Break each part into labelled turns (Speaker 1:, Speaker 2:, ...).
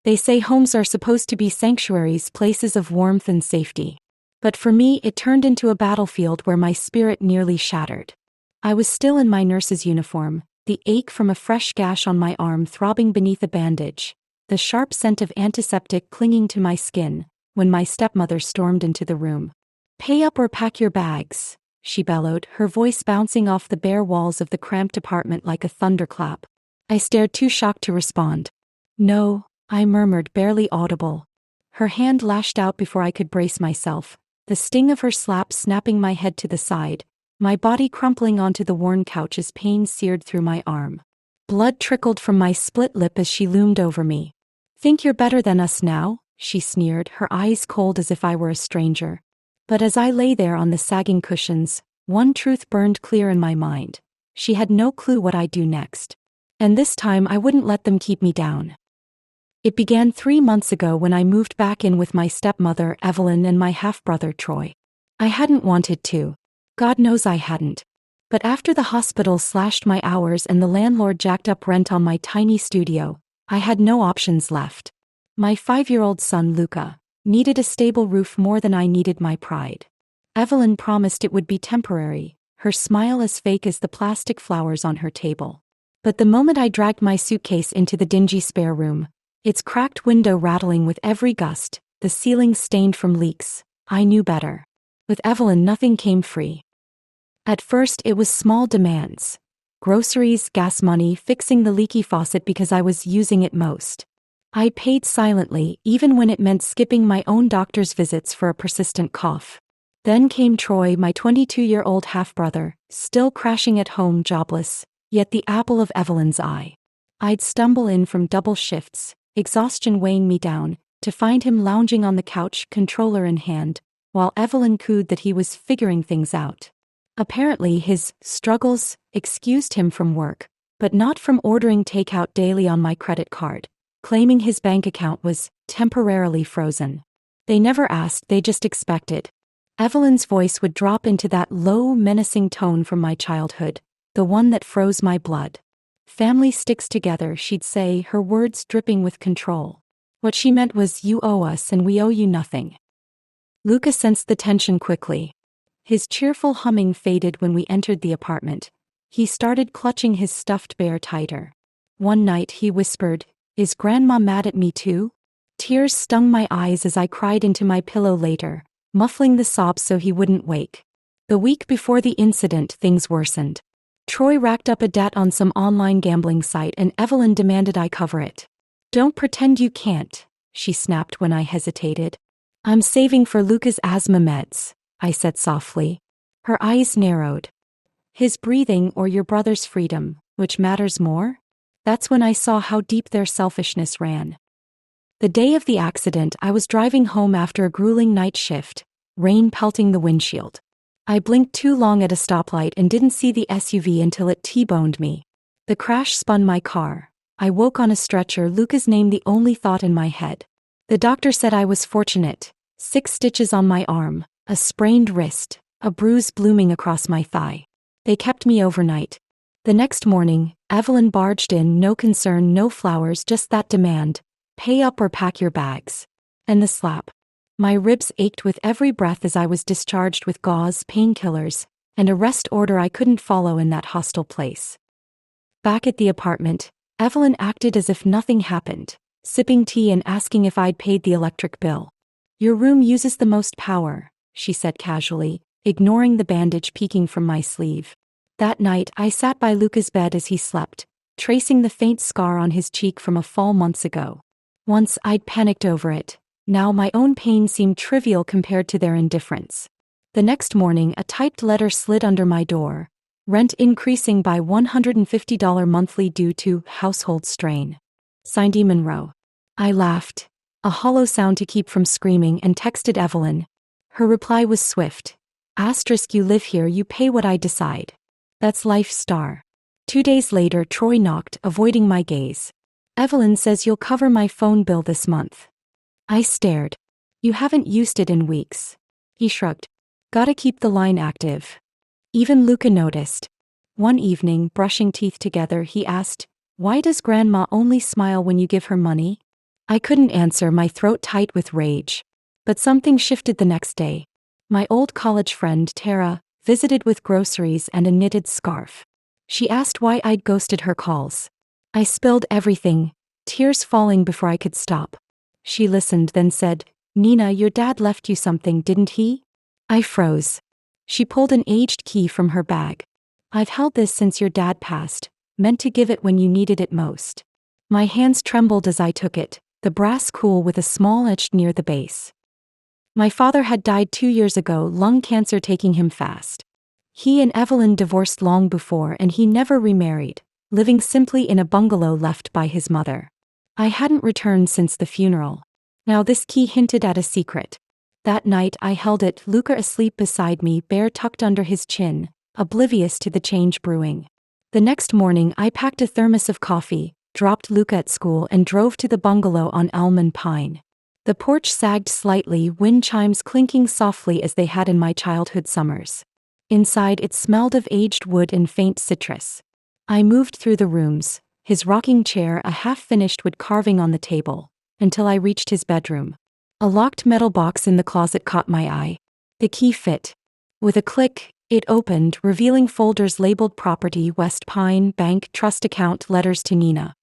Speaker 1: They say homes are supposed to be sanctuaries, places of warmth and safety. But for me, it turned into a battlefield where my spirit nearly shattered. I was still in my nurse's uniform, the ache from a fresh gash on my arm throbbing beneath a bandage, the sharp scent of antiseptic clinging to my skin, when my stepmother stormed into the room. "Pay up or pack your bags," she bellowed, her voice bouncing off the bare walls of the cramped apartment like a thunderclap. I stared, too shocked to respond. "No," I murmured, barely audible. Her hand lashed out before I could brace myself, the sting of her slap snapping my head to the side, my body crumpling onto the worn couch as pain seared through my arm. Blood trickled from my split lip as she loomed over me. "Think you're better than us now?" she sneered, her eyes cold as if I were a stranger. But as I lay there on the sagging cushions, one truth burned clear in my mind. She had no clue what I'd do next. And this time I wouldn't let them keep me down. It began 3 months ago when I moved back in with my stepmother, Evelyn, and my half-brother, Troy. I hadn't wanted to. God knows I hadn't. But after the hospital slashed my hours and the landlord jacked up rent on my tiny studio, I had no options left. My 5-year-old son, Luca, needed a stable roof more than I needed my pride. Evelyn promised it would be temporary, her smile as fake as the plastic flowers on her table. But the moment I dragged my suitcase into the dingy spare room, its cracked window rattling with every gust, the ceiling stained from leaks, I knew better. With Evelyn, nothing came free. At first, it was small demands. Groceries, gas money, fixing the leaky faucet because I was using it most. I paid silently, even when it meant skipping my own doctor's visits for a persistent cough. Then came Troy, my 22-year-old half-brother, still crashing at home, jobless, yet the apple of Evelyn's eye. I'd stumble in from double shifts, exhaustion weighing me down, to find him lounging on the couch, controller in hand, while Evelyn cooed that he was figuring things out. Apparently his struggles excused him from work, but not from ordering takeout daily on my credit card, claiming his bank account was temporarily frozen. They never asked, they just expected. Evelyn's voice would drop into that low, menacing tone from my childhood, the one that froze my blood. "Family sticks together," she'd say, her words dripping with control. What she meant was, "You owe us and we owe you nothing." Luca sensed the tension quickly. His cheerful humming faded when we entered the apartment. He started clutching his stuffed bear tighter. One night he whispered, "Is Grandma mad at me too?" Tears stung my eyes as I cried into my pillow later, muffling the sobs so he wouldn't wake. The week before the incident, things worsened. Troy racked up a debt on some online gambling site and Evelyn demanded I cover it. "Don't pretend you can't," she snapped when I hesitated. "I'm saving for Luca's asthma meds," I said softly. Her eyes narrowed. "His breathing or your brother's freedom, which matters more?" That's when I saw how deep their selfishness ran. The day of the accident, I was driving home after a grueling night shift, rain pelting the windshield. I blinked too long at a stoplight and didn't see the SUV until it T-boned me. The crash spun my car. I woke on a stretcher, Luca's name the only thought in my head. The doctor said I was fortunate. 6 stitches on my arm, a sprained wrist, a bruise blooming across my thigh. They kept me overnight. The next morning, Evelyn barged in, no concern, no flowers, just that demand: "Pay up or pack your bags." And the slap. My ribs ached with every breath as I was discharged with gauze, painkillers, and a rest order I couldn't follow in that hostile place. Back at the apartment, Evelyn acted as if nothing happened, sipping tea and asking if I'd paid the electric bill. "Your room uses the most power," she said casually, ignoring the bandage peeking from my sleeve. That night, I sat by Luca's bed as he slept, tracing the faint scar on his cheek from a fall months ago. Once I'd panicked over it. Now my own pain seemed trivial compared to their indifference. The next morning, a typed letter slid under my door. Rent increasing by $150 monthly due to household strain. Signed Nina Monroe. I laughed, a hollow sound to keep from screaming, and texted Evelyn. Her reply was swift. *, you live here, you pay what I decide. That's life star. 2 days later, Troy knocked, avoiding my gaze. Evelyn says you'll cover my phone bill this month. I stared. You haven't used it in weeks. He shrugged. Gotta keep the line active. Even Luca noticed. One evening, brushing teeth together, he asked, "Why does Grandma only smile when you give her money?" I couldn't answer, my throat tight with rage. But something shifted the next day. My old college friend, Tara, visited with groceries and a knitted scarf. She asked why I'd ghosted her calls. I spilled everything, tears falling before I could stop. She listened, then said, "Nina, your dad left you something, didn't he?" I froze. She pulled an aged key from her bag. "I've held this since your dad passed, meant to give it when you needed it most." My hands trembled as I took it, the brass cool with a small edge near the base. My father had died 2 years ago, lung cancer taking him fast. He and Evelyn divorced long before, and he never remarried, living simply in a bungalow left by his mother. I hadn't returned since the funeral. Now this key hinted at a secret. That night I held it, Luca asleep beside me, bear tucked under his chin, oblivious to the change brewing. The next morning I packed a thermos of coffee, dropped Luca at school, and drove to the bungalow on Elm and Pine. The porch sagged slightly, wind chimes clinking softly as they had in my childhood summers. Inside it smelled of aged wood and faint citrus. I moved through the rooms, his rocking chair, a half-finished wood carving on the table, until I reached his bedroom. A locked metal box in the closet caught my eye. The key fit. With a click, it opened, revealing folders labeled Property, West Pine, Bank, Trust Account, Letters to Nina.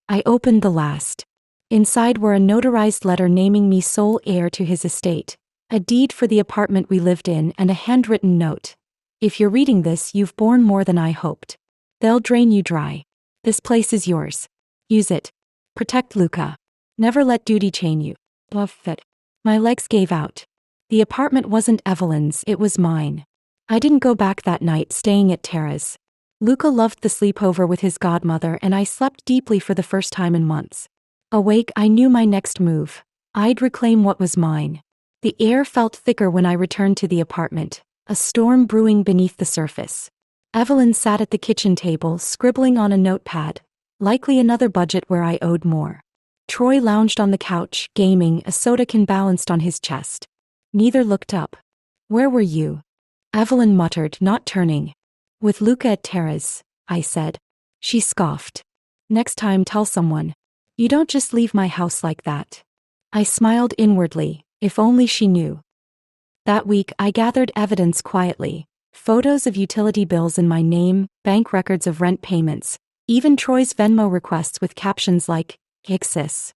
Speaker 1: I opened the last. Inside were a notarized letter naming me sole heir to his estate, a deed for the apartment we lived in, and a handwritten note. "If you're reading this, you've borne more than I hoped. They'll drain you dry. This place is yours. Use it. Protect Luca. Never let duty chain you." Love it. My legs gave out. The apartment wasn't Evelyn's, it was mine. I didn't go back that night, staying at Tara's. Luca loved the sleepover with his godmother, and I slept deeply for the first time in months. Awake, I knew my next move. I'd reclaim what was mine. The air felt thicker when I returned to the apartment, a storm brewing beneath the surface. Evelyn sat at the kitchen table, scribbling on a notepad, likely another budget where I owed more. Troy lounged on the couch, gaming, a soda can balanced on his chest. Neither looked up. "Where were you?" Evelyn muttered, not turning. "With Luca at Tara's," I said. She scoffed. "Next time tell someone. You don't just leave my house like that." I smiled inwardly, if only she knew. That week I gathered evidence quietly. Photos of utility bills in my name, bank records of rent payments, even Troy's Venmo requests with captions like, "Ixis."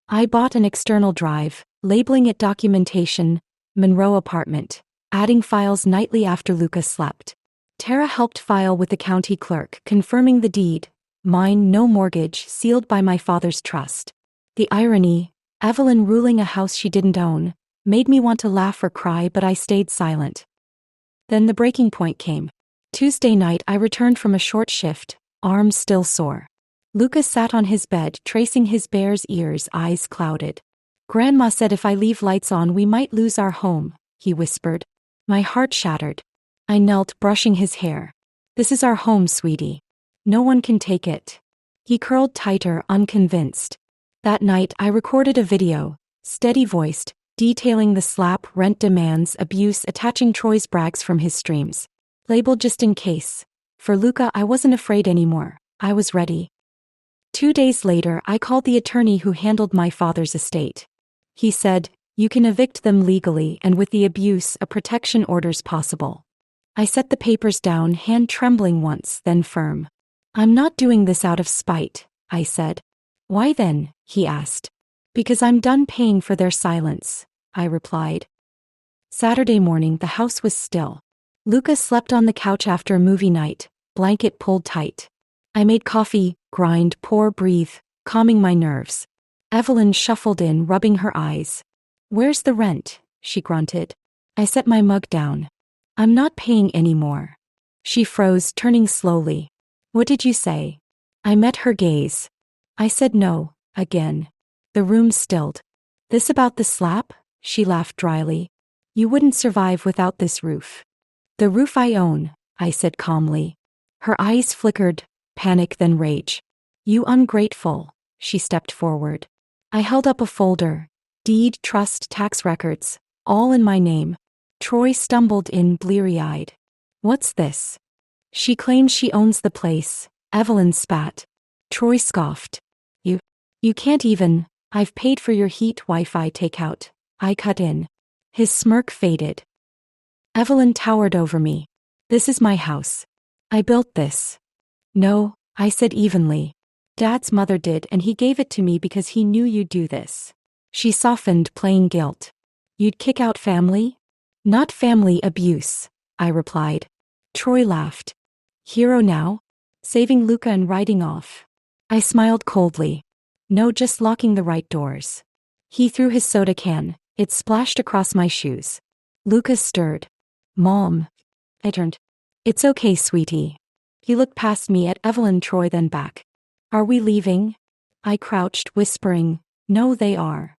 Speaker 1: I bought an external drive, labeling it Documentation, Monroe Apartment, adding files nightly after Luca slept. Tara helped file with the county clerk, confirming the deed, mine, no mortgage, sealed by my father's trust. The irony, Evelyn ruling a house she didn't own, made me want to laugh or cry, but I stayed silent. Then the breaking point came. Tuesday night I returned from a short shift, arms still sore. Luca sat on his bed, tracing his bear's ears, eyes clouded. "Grandma said if I leave lights on we might lose our home," he whispered. My heart shattered. I knelt, brushing his hair. "This is our home, sweetie. No one can take it." He curled tighter, unconvinced. That night I recorded a video, steady-voiced, detailing the slap, rent demands, abuse, attaching Troy's brags from his streams. Labeled just in case. For Luca I wasn't afraid anymore. I was ready. 2 days later I called the attorney who handled my father's estate. He said, "You can evict them legally, and with the abuse, a protection order's possible." I set the papers down, hand trembling once, then firm. "I'm not doing this out of spite," I said. "Why then?" he asked. "Because I'm done paying for their silence," I replied. Saturday morning the house was still. Luca slept on the couch after a movie night, blanket pulled tight. I made coffee, grind, pour, breathe, calming my nerves. Evelyn shuffled in, rubbing her eyes. "Where's the rent?" she grunted. I set my mug down. "I'm not paying anymore." She froze, turning slowly. "What did you say?" I met her gaze. I said no, again. The room stilled. "This about the slap?" She laughed dryly. "You wouldn't survive without this roof." "The roof I own," I said calmly. Her eyes flickered, panic then rage. "You ungrateful." She stepped forward. I held up a folder. Deed, trust, tax records, all in my name. Troy stumbled in, bleary-eyed. "What's this?" "She claims she owns the place." Evelyn spat. Troy scoffed. You can't even." I've paid for your heat Wi-Fi takeout, I cut in. His smirk faded. Evelyn towered over me. This is my house. I built this. No, I said evenly. Dad's mother did, and he gave it to me because he knew you'd do this. She softened, playing guilt. You'd kick out family? Not family abuse, I replied. Troy laughed. Hero now? Saving Luca and riding off. I smiled coldly. No, just locking the right doors. He threw his soda can. It splashed across my shoes. Luca stirred. Mom. I turned. It's okay, sweetie. He looked past me at Evelyn, Troy, then back. Are we leaving? I crouched, whispering, no, they are.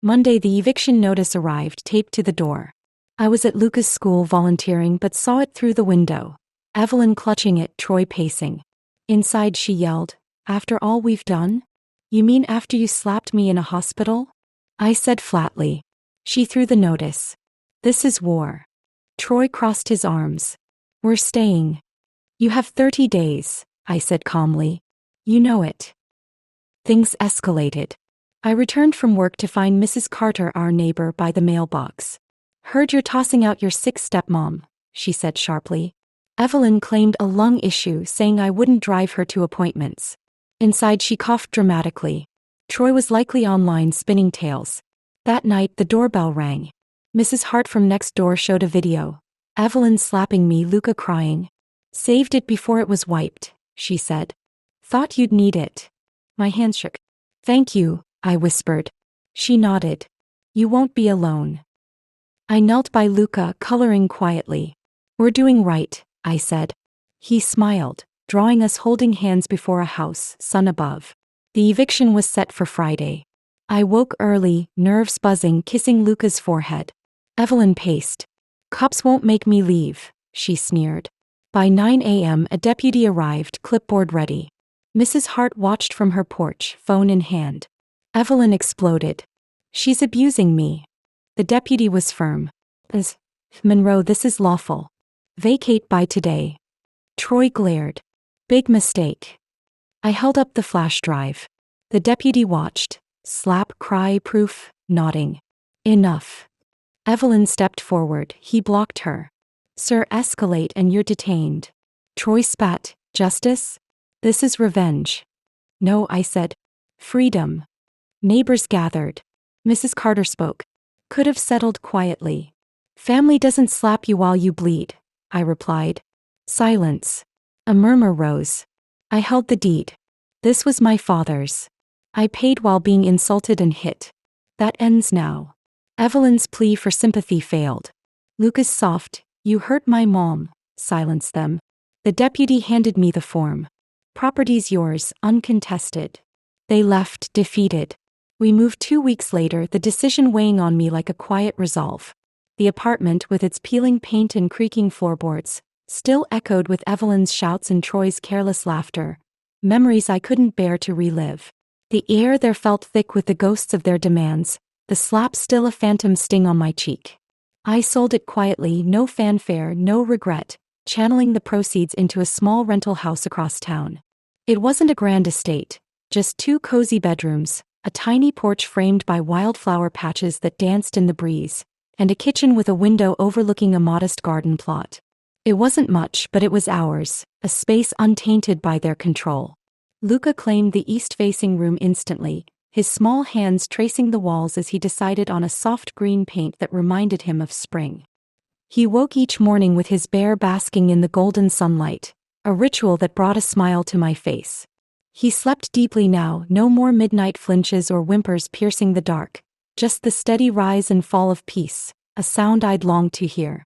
Speaker 1: Monday, the eviction notice arrived, taped to the door. I was at Luca's school volunteering but saw it through the window. Evelyn clutching it, Troy pacing. Inside she yelled, after all we've done? You mean after you slapped me in a hospital? I said flatly. She threw the notice. This is war. Troy crossed his arms. We're staying. You have 30 days, I said calmly. You know it. Things escalated. I returned from work to find Mrs. Carter, our neighbor, by the mailbox. Heard you're tossing out your sick stepmom, she said sharply. Evelyn claimed a lung issue, saying I wouldn't drive her to appointments. Inside she coughed dramatically. Troy was likely online spinning tales. That night the doorbell rang. Mrs. Hart from next door showed a video. Evelyn slapping me, Luca crying. Saved it before it was wiped, she said. Thought you'd need it. My hands shook. Thank you, I whispered. She nodded. You won't be alone. I knelt by Luca, coloring quietly. We're doing right, I said. He smiled, drawing us holding hands before a house, sun above. The eviction was set for Friday. I woke early, nerves buzzing, kissing Luca's forehead. Evelyn paced. Cops won't make me leave, she sneered. By 9 a.m. a deputy arrived, clipboard ready. Mrs. Hart watched from her porch, phone in hand. Evelyn exploded. She's abusing me. The deputy was firm. Ms. Monroe, this is lawful. Vacate by today. Troy glared. Big mistake. I held up the flash drive. The deputy watched. Slap, cry, proof, nodding. Enough. Evelyn stepped forward. He blocked her. Sir, escalate and you're detained. Troy spat. Justice? This is revenge. No, I said. Freedom. Neighbors gathered. Mrs. Carter spoke. Could have settled quietly. Family doesn't slap you while you bleed, I replied. Silence. A murmur rose. I held the deed. This was my father's. I paid while being insulted and hit. That ends now. Evelyn's plea for sympathy failed. Lucas soft, you hurt my mom, silenced them. The deputy handed me the form. Property's yours, uncontested. They left, defeated. We moved 2 weeks later, the decision weighing on me like a quiet resolve. The apartment, with its peeling paint and creaking floorboards, still echoed with Evelyn's shouts and Troy's careless laughter. Memories I couldn't bear to relive. The air there felt thick with the ghosts of their demands, the slap still a phantom sting on my cheek. I sold it quietly, no fanfare, no regret, channeling the proceeds into a small rental house across town. It wasn't a grand estate, just 2 cozy bedrooms, a tiny porch framed by wildflower patches that danced in the breeze, and a kitchen with a window overlooking a modest garden plot. It wasn't much, but it was ours, a space untainted by their control. Luca claimed the east-facing room instantly, his small hands tracing the walls as he decided on a soft green paint that reminded him of spring. He woke each morning with his bear basking in the golden sunlight, a ritual that brought a smile to my face. He slept deeply now, no more midnight flinches or whimpers piercing the dark, just the steady rise and fall of peace, a sound I'd longed to hear.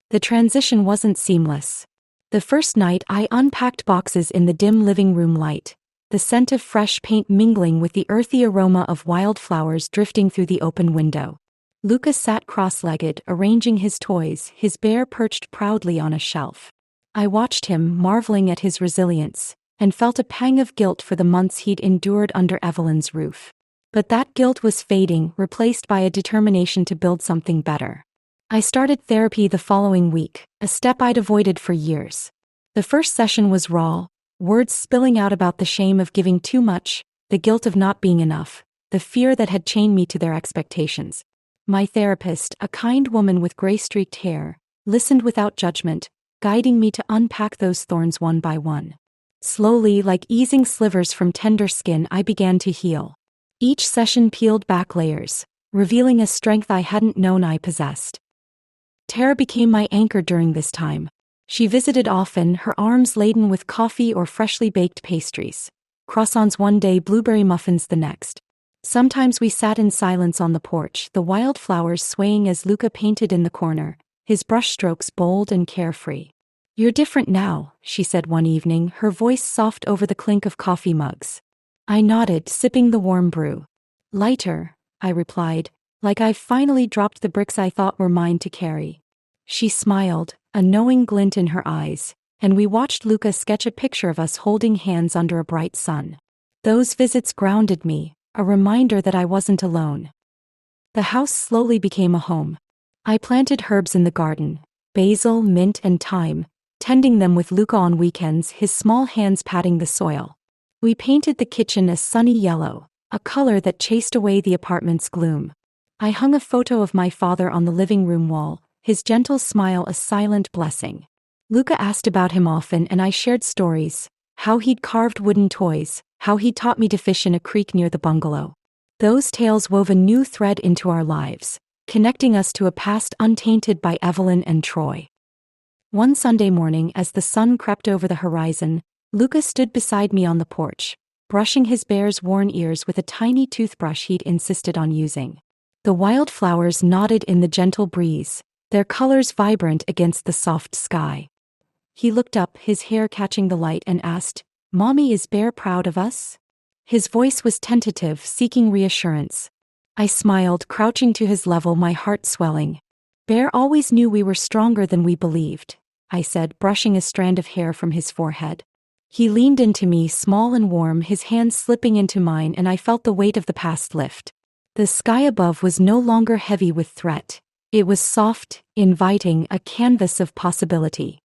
Speaker 1: The transition wasn't seamless. The first night I unpacked boxes in the dim living room light, the scent of fresh paint mingling with the earthy aroma of wildflowers drifting through the open window. Lucas sat cross-legged, arranging his toys, his bear perched proudly on a shelf. I watched him, marveling at his resilience, and felt a pang of guilt for the months he'd endured under Evelyn's roof. But that guilt was fading, replaced by a determination to build something better. I started therapy the following week, a step I'd avoided for years. The first session was raw, words spilling out about the shame of giving too much, the guilt of not being enough, the fear that had chained me to their expectations. My therapist, a kind woman with gray-streaked hair, listened without judgment, guiding me to unpack those thorns one by one. Slowly, like easing slivers from tender skin, I began to heal. Each session peeled back layers, revealing a strength I hadn't known I possessed. Tara became my anchor during this time. She visited often, her arms laden with coffee or freshly baked pastries. Croissants one day, blueberry muffins the next. Sometimes we sat in silence on the porch, the wildflowers swaying as Luca painted in the corner, his brushstrokes bold and carefree. "You're different now," she said one evening, her voice soft over the clink of coffee mugs. I nodded, sipping the warm brew. "Lighter," I replied, "like I've finally dropped the bricks I thought were mine to carry." She smiled, a knowing glint in her eyes, and we watched Luca sketch a picture of us holding hands under a bright sun. Those visits grounded me, a reminder that I wasn't alone. The house slowly became a home. I planted herbs in the garden, basil, mint, and thyme, tending them with Luca on weekends, his small hands patting the soil. We painted the kitchen a sunny yellow, a color that chased away the apartment's gloom. I hung a photo of my father on the living room wall, his gentle smile a silent blessing. Luca asked about him often, and I shared stories, how he'd carved wooden toys, how he taught me to fish in a creek near the bungalow. Those tales wove a new thread into our lives, connecting us to a past untainted by Evelyn and Troy. One Sunday morning, as the sun crept over the horizon, Luca stood beside me on the porch, brushing his bear's worn ears with a tiny toothbrush he'd insisted on using. The wildflowers nodded in the gentle breeze, their colors vibrant against the soft sky. He looked up, his hair catching the light, and asked, "Mommy, is Bear proud of us?" His voice was tentative, seeking reassurance. I smiled, crouching to his level, my heart swelling. "Bear always knew we were stronger than we believed," I said, brushing a strand of hair from his forehead. He leaned into me, small and warm, his hands slipping into mine, and I felt the weight of the past lift. The sky above was no longer heavy with threat. It was soft, inviting, a canvas of possibility.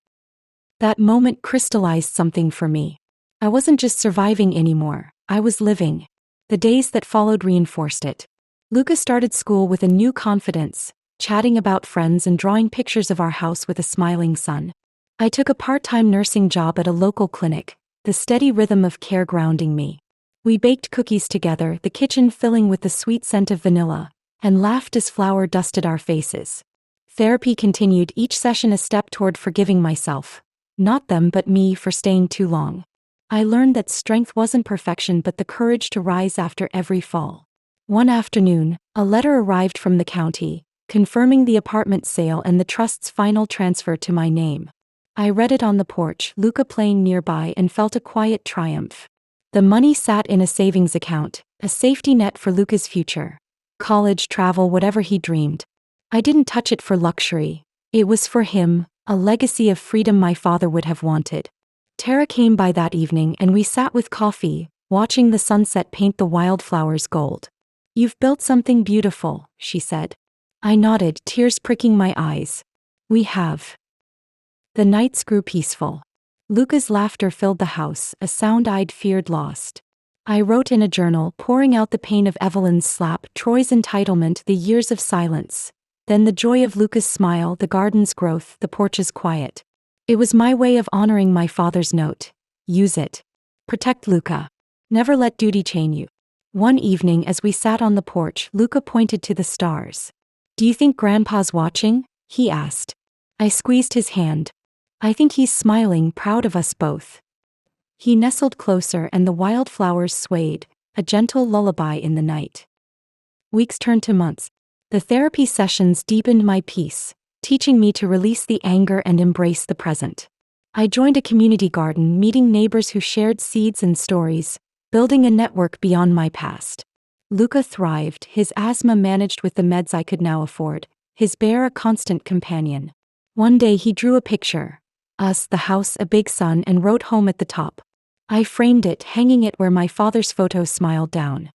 Speaker 1: That moment crystallized something for me. I wasn't just surviving anymore, I was living. The days that followed reinforced it. Luca started school with a new confidence, chatting about friends and drawing pictures of our house with a smiling sun. I took a part-time nursing job at a local clinic, the steady rhythm of care grounding me. We baked cookies together, the kitchen filling with the sweet scent of vanilla, and laughed as flour dusted our faces. Therapy continued, each session a step toward forgiving myself. Not them but me for staying too long. I learned that strength wasn't perfection but the courage to rise after every fall. One afternoon, a letter arrived from the county, confirming the apartment sale and the trust's final transfer to my name. I read it on the porch, Luca playing nearby, and felt a quiet triumph. The money sat in a savings account, a safety net for Luca's future. College, travel, whatever he dreamed. I didn't touch it for luxury. It was for him, a legacy of freedom my father would have wanted. Tara came by that evening and we sat with coffee, watching the sunset paint the wildflowers gold. "You've built something beautiful," she said. I nodded, tears pricking my eyes. "We have." The nights grew peaceful. Luca's laughter filled the house, a sound I'd feared lost. I wrote in a journal, pouring out the pain of Evelyn's slap, Troy's entitlement, the years of silence. Then the joy of Luca's smile, the garden's growth, the porch's quiet. It was my way of honoring my father's note. Use it. Protect Luca. Never let duty chain you. One evening as we sat on the porch, Luca pointed to the stars. "Do you think Grandpa's watching?" he asked. I squeezed his hand. "I think he's smiling, proud of us both." He nestled closer and the wildflowers swayed, a gentle lullaby in the night. Weeks turned to months. The therapy sessions deepened my peace, teaching me to release the anger and embrace the present. I joined a community garden, meeting neighbors who shared seeds and stories, building a network beyond my past. Luca thrived, his asthma managed with the meds I could now afford, his bear a constant companion. One day he drew a picture. Us, the house, a big sun, and wrote home at the top. I framed it, hanging it where my father's photo smiled down.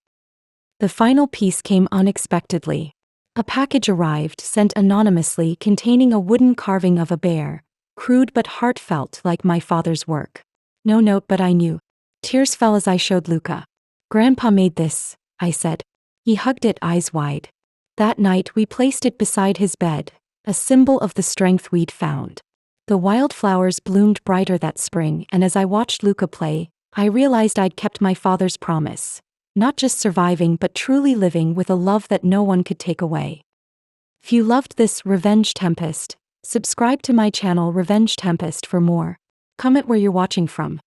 Speaker 1: The final piece came unexpectedly. A package arrived, sent anonymously, containing a wooden carving of a bear, crude but heartfelt like my father's work. No note, but I knew. Tears fell as I showed Luca. "Grandpa made this," I said. He hugged it eyes wide. That night we placed it beside his bed, a symbol of the strength we'd found. The wildflowers bloomed brighter that spring, and as I watched Luca play, I realized I'd kept my father's promise. Not just surviving but truly living with a love that no one could take away. If you loved this Revenge Tempest, subscribe to my channel Revenge Tempest for more. Comment where you're watching from.